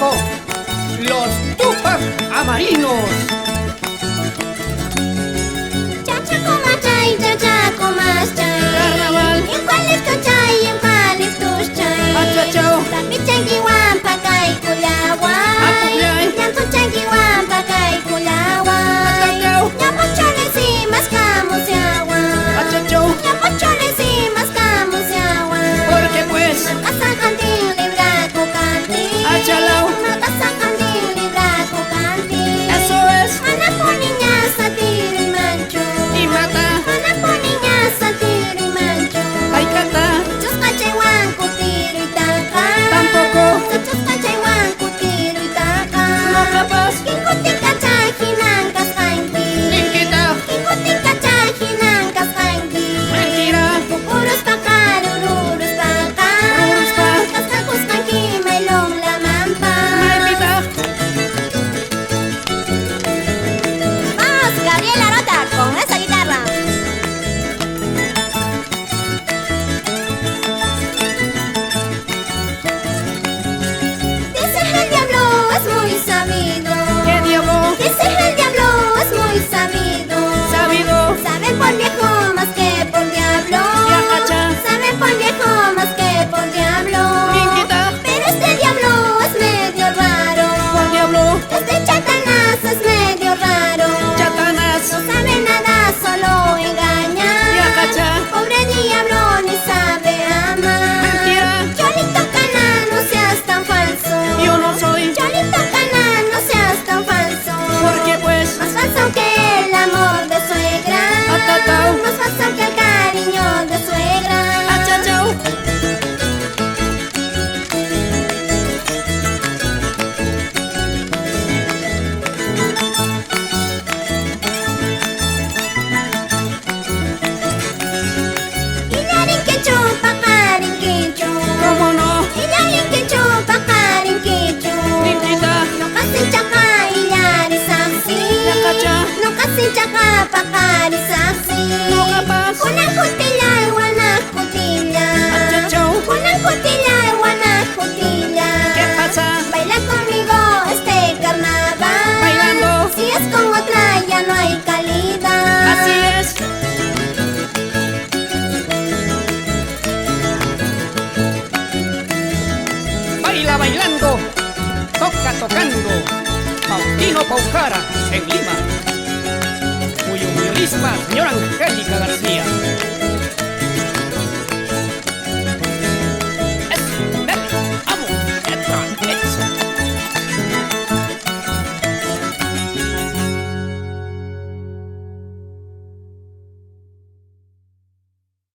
México, los Tupac Amarinos. Chachacomachay, chachacomaschay. Carnaval. ¿En cuál es tu chay? ¿En cuál es tu chay? Achachao. Tapichanguiwan, pacay, culiaguay. Apullay. Yantuchanguiwan, pacay, culiaguay. Achachao. Ñamocholes y mascamos de agua. Achachao. Ñamocholes y mascamos de agua. Porque pues, Makasakantin, libraco, cantin. Achalao. Makasakantin, libraco, cantin. eso es. Mana po niñas a tiro y mancho. Y mata. Mana po niñas a tiro y mancho. Ay, cata. Chuscachaywan, cutiro y taca. Tampoco. Chuscachaywan, cutiro y taca. No capaz. Kinkutikachay, hinancas, kainti. Liquita. Kinkutikachay, hinancas, kainti. Mentira. Pupuros paca, rururos paca. Rururos pa. Cascacuscanqui, mailong lamampa. Maipita. Vamos, Gabriela Rota, con esa guitarra. Dice el diablo es muy sabido. ¿Qué diablo? Dice el diablo es muy sabido. Sabido. Sabe por viejo más que por diablo. Ya, cacha. Sabe por viejo más que por diablo. Liquita. Pero este diablo es medio raro. ¿Cuál diablo? Este chatanás es medio raro. Chatanas. No sabe nada, solo engaña. Ya, cacha. Pobre diablo ni sabe amar. Mentira. Cholito cana, no seas tan falso. Yo no soy. Cholito cana, no seas tan falso. Porque pues, Más falso que el amor de suegra. Atatao. Más falso que el cariño de suegra. achachao. Ilarin que chupa, carin que chupa. ¿Cómo no? Ilarin que chupa, carin que chupa. Liquita. No casi chaca, ilari saksi. Ya, cacha. No casi chaca, pakari saksi. No capaz. Unang kutila, wanang kutila. Achachao. Unang kutila, wanang kutila. ¿Qué pasa? Baila conmigo este carnaval. Bailando. Si es con otra ya no hay calidad. Así es. Baila bailando. Toca tocando. Pautino Paucara en Lima. Muyo Lisma, señora Angélica